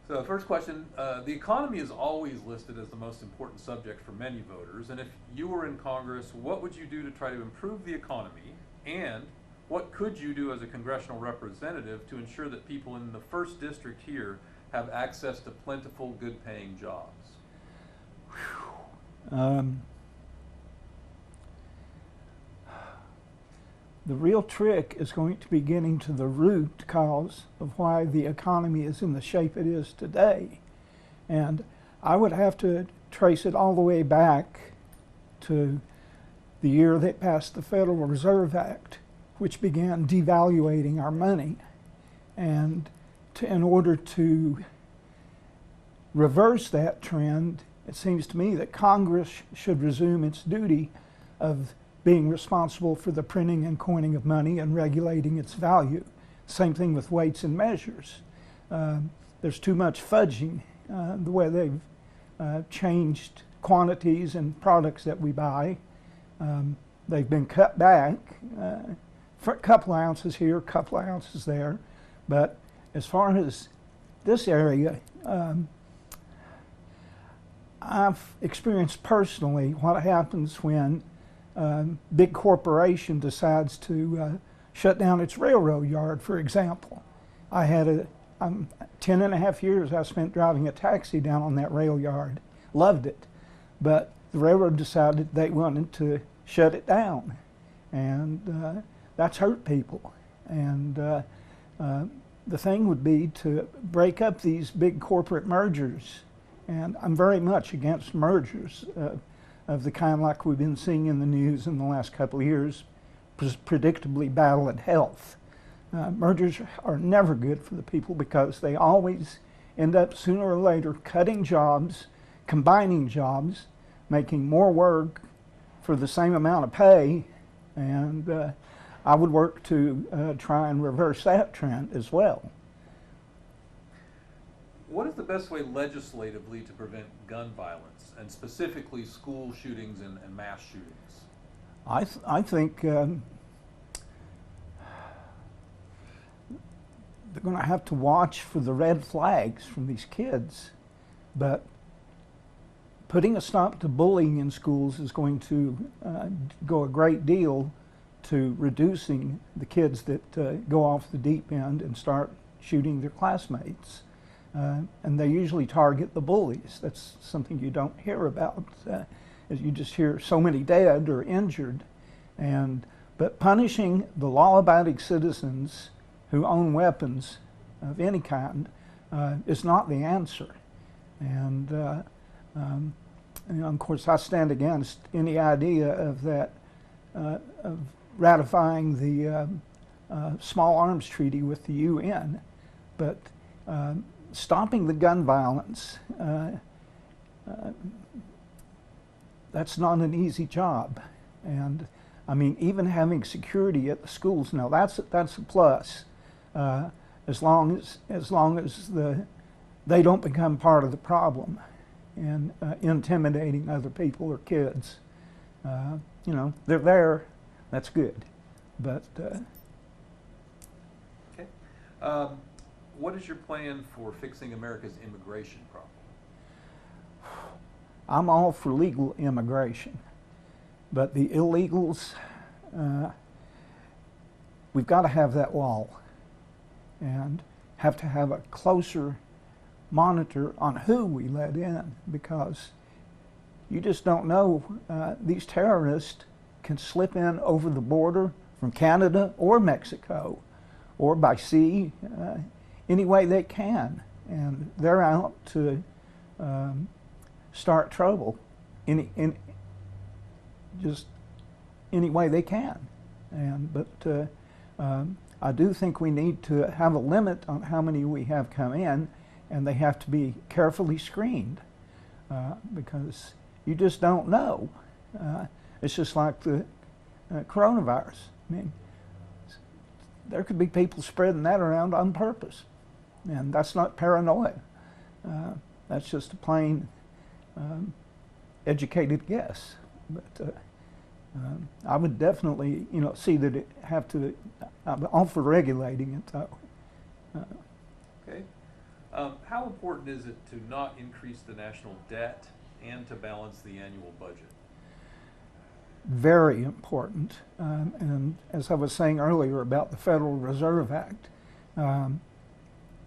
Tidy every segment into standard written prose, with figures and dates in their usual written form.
So first question, the economy is always listed as the most important subject for many voters, and if you were in Congress, what would you do to try to improve the economy, and what could you do as a congressional representative to ensure that people in the first district here have access to plentiful, good-paying jobs? The real trick is going to be getting to the root cause of why the economy is in the shape it is today. And I would have to trace it all the way back to the year that passed the Federal Reserve Act, which began devaluating our money. And in order to reverse that trend, it seems to me that Congress should resume its duty of being responsible for the printing and coining of money and regulating its value. Same thing with weights and measures. There's too much fudging the way they've changed quantities and products that we buy. They've been cut back for a couple of ounces here, a couple of ounces there. But as far as this area, I've experienced personally what happens when big corporation decides to shut down its railroad yard, for example. I had 10 and a half years I spent driving a taxi down on that rail yard. Loved it. But the railroad decided they wanted to shut it down. And that's hurt people. And the thing would be to break up these big corporate mergers. And I'm very much against mergers of the kind like we've been seeing in the news in the last couple of years, predictably battle at health. Mergers are never good for the people because they always end up sooner or later cutting jobs, combining jobs, making more work for the same amount of pay, and I would work to try and reverse that trend as well. What is the best way legislatively to prevent gun violence, and specifically school shootings and mass shootings? I think they're going to have to watch for the red flags from these kids, but putting a stop to bullying in schools is going to go a great deal to reducing the kids that go off the deep end and start shooting their classmates. And they usually target the bullies. That's something you don't hear about. You just hear so many dead or injured. But punishing the law-abiding citizens who own weapons of any kind is not the answer. And of course, I stand against any idea of that, of ratifying the Small Arms Treaty with the UN. But stopping the gun violence, that's not an easy job. And I mean, even having security at the schools, now that's a plus, as long as they don't become part of the problem and intimidating other people or kids. They're there, that's good. But okay. What is your plan for fixing America's immigration problem? I'm all for legal immigration, but the illegals, we've got to have that wall and have to have a closer monitor on who we let in, because you just don't know. These terrorists can slip in over the border from Canada or Mexico or by sea, any way they can, and they're out to start trouble just any way they can. But I do think we need to have a limit on how many we have come in, and they have to be carefully screened because you just don't know. It's just like the coronavirus. I mean, there could be people spreading that around on purpose. And that's not paranoia. That's just a plain educated guess. But I would definitely, see that it have to. I'm all for regulating it, though. Okay. How important is it to not increase the national debt and to balance the annual budget? Very important. And as I was saying earlier about the Federal Reserve Act,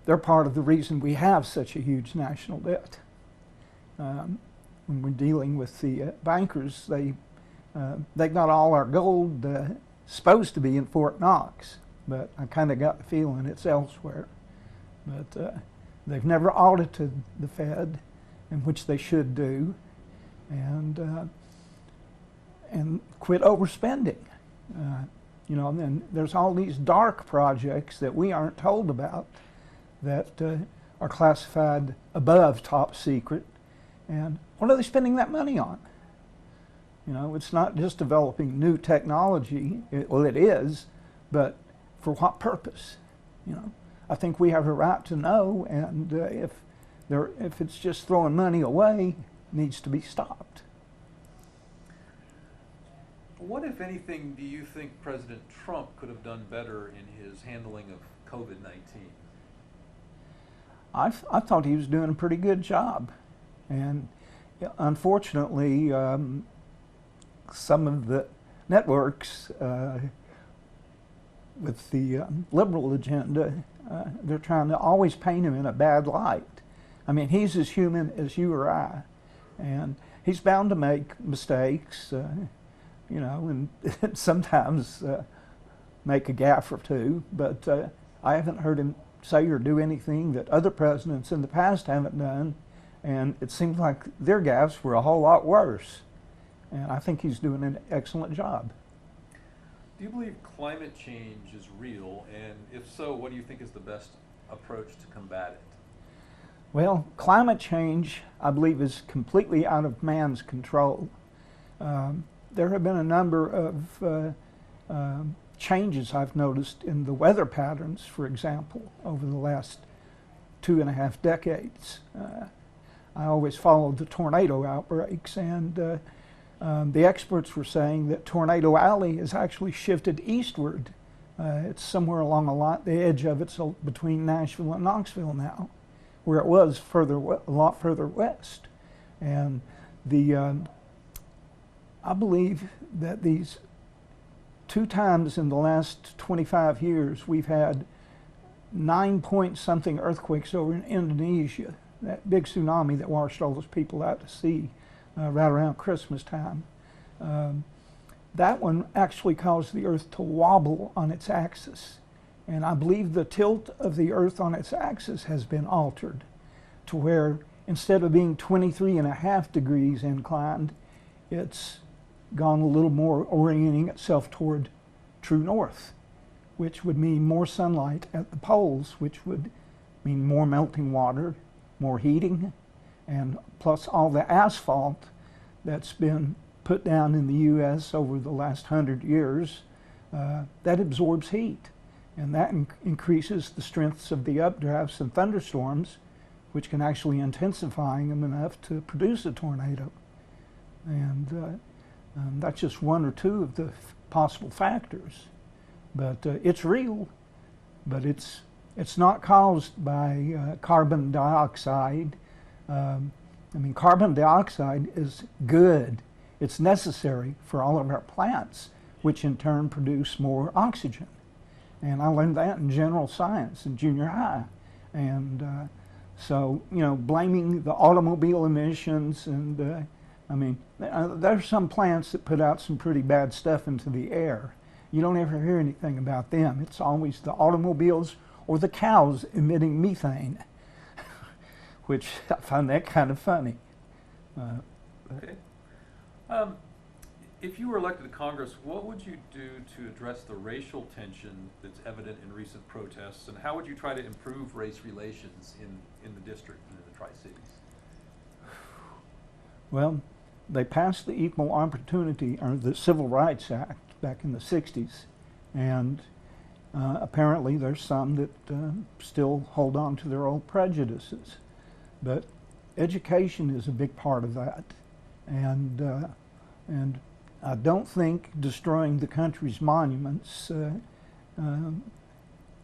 they're part of the reason we have such a huge national debt. When we're dealing with the bankers, they got all our gold supposed to be in Fort Knox, but I kind of got the feeling it's elsewhere. But they've never audited the Fed, in which they should do, and quit overspending. You know, and then there's all these dark projects that we aren't told about that are classified above top secret. And what are they spending that money on? You know, it's not just developing new technology. Well, it is, but for what purpose? You know, I think we have a right to know, and if it's just throwing money away, it needs to be stopped. What, if anything, do you think President Trump could have done better in his handling of COVID-19? I thought he was doing a pretty good job. And unfortunately, some of the networks with the liberal agenda, they're trying to always paint him in a bad light. I mean, he's as human as you or I, and he's bound to make mistakes, you know, and sometimes make a gaffe or two, but I haven't heard him say or do anything that other presidents in the past haven't done, and it seems like their gaffes were a whole lot worse. And I think he's doing an excellent job. Do you believe climate change is real, and if so, what do you think is the best approach to combat it? Well, climate change, I believe, is completely out of man's control. There have been a number of changes I've noticed in the weather patterns, for example, over the last 2.5 decades. I always followed the tornado outbreaks, and the experts were saying that Tornado Alley has actually shifted eastward. It's somewhere along the edge of it, so between Nashville and Knoxville now, where it was a lot further west. And I believe that these 2 times in the last 25 years, we've had 9-point-something earthquakes over in Indonesia, that big tsunami that washed all those people out to sea right around Christmas time. That one actually caused the Earth to wobble on its axis. And I believe the tilt of the Earth on its axis has been altered to where instead of being 23.5 degrees inclined, it's gone a little more, orienting itself toward true north, which would mean more sunlight at the poles, which would mean more melting water, more heating, and plus all the asphalt that's been put down in the U.S. over the last 100 years, that absorbs heat. And that increases the strengths of the updrafts and thunderstorms, which can actually intensify them enough to produce a tornado. And that's just one or two of the possible factors. But it's real, but it's not caused by carbon dioxide. I mean, carbon dioxide is good. It's necessary for all of our plants, which in turn produce more oxygen. And I learned that in general science in junior high. And so, you know, blaming the automobile emissions and, I mean, there's some plants that put out some pretty bad stuff into the air. You don't ever hear anything about them. It's always the automobiles or the cows emitting methane, which I find that kind of funny. Okay. If you were elected to Congress, what would you do to address the racial tension that's evident in recent protests, and how would you try to improve race relations in the district and in the Tri-Cities? Well, they passed the Equal Opportunity, or the Civil Rights Act back in the 60s, and apparently there's some that still hold on to their old prejudices. But education is a big part of that, and I don't think destroying the country's monuments,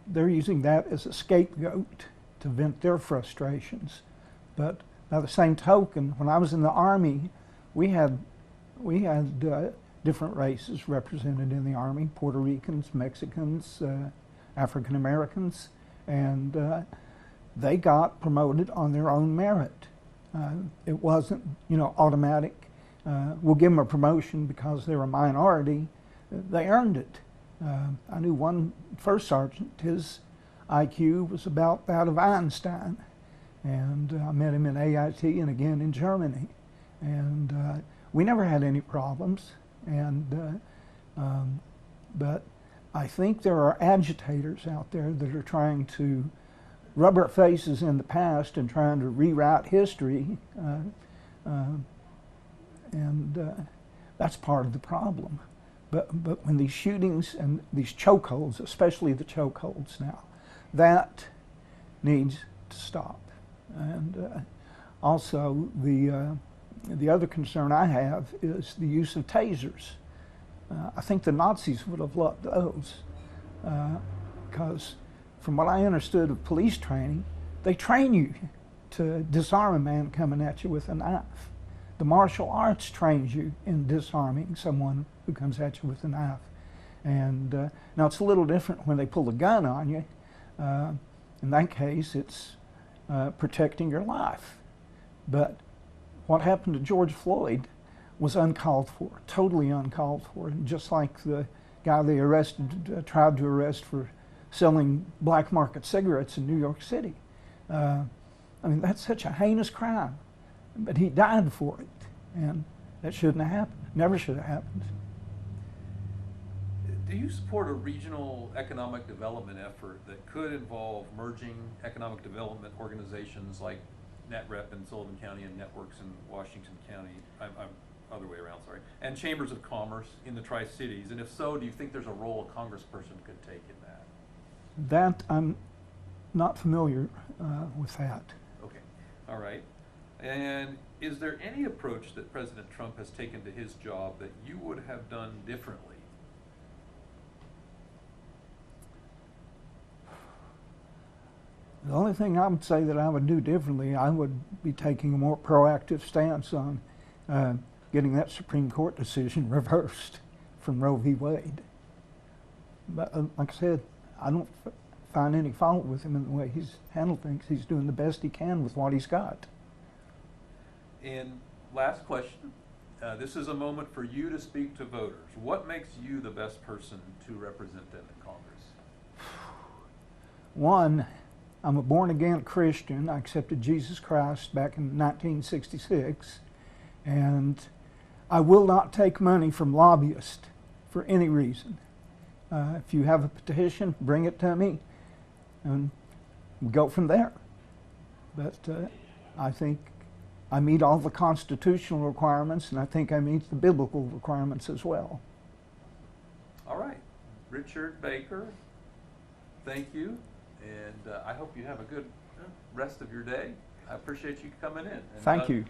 they're using that as a scapegoat. to vent their frustrations. But by the same token, when I was in the Army, we had different races represented in the Army: Puerto Ricans, Mexicans, African Americans, and they got promoted on their own merit. It wasn't, automatic. We'll give them a promotion because they're a minority. They earned it. I knew one first sergeant, his IQ was about that of Einstein. And I met him in AIT and again in Germany. And we never had any problems. But I think there are agitators out there that are trying to rub our faces in the past and trying to rewrite history. That's part of the problem. But when these shootings and these chokeholds, especially the chokeholds now, that needs to stop. And also the other concern I have is the use of tasers. I think the Nazis would have loved those because from what I understood of police training, they train you to disarm a man coming at you with a knife. The martial arts trains you in disarming someone who comes at you with a knife. And now it's a little different when they pull a gun on you. In that case, it's protecting your life. But what happened to George Floyd was uncalled for, totally uncalled for. And just like the guy they arrested, tried to arrest for selling black market cigarettes in New York City. I mean, that's such a heinous crime. But he died for it, and that shouldn't have happened. Never should have happened. Do you support a regional economic development effort that could involve merging economic development organizations like NetRep in Sullivan County and Networks in Washington County, I'm other way around, sorry, and chambers of commerce in the Tri-Cities? And if so, do you think there's a role a congressperson could take in that? That, I'm not familiar with that. Okay, all right. And is there any approach that President Trump has taken to his job that you would have done differently? The only thing I would say that I would do differently, I would be taking a more proactive stance on getting that Supreme Court decision reversed from Roe v. Wade. But like I said, I don't find any fault with him in the way he's handled things. He's doing the best he can with what he's got. And last question, this is a moment for you to speak to voters. What makes you the best person to represent them in Congress? One, I'm a born-again Christian. I accepted Jesus Christ back in 1966, and I will not take money from lobbyists for any reason. If you have a petition, bring it to me, and we'll go from there. But I think I meet all the constitutional requirements, and I think I meet the biblical requirements as well. All right. Richard Baker, thank you, and I hope you have a good rest of your day. I appreciate you coming in. And thank you.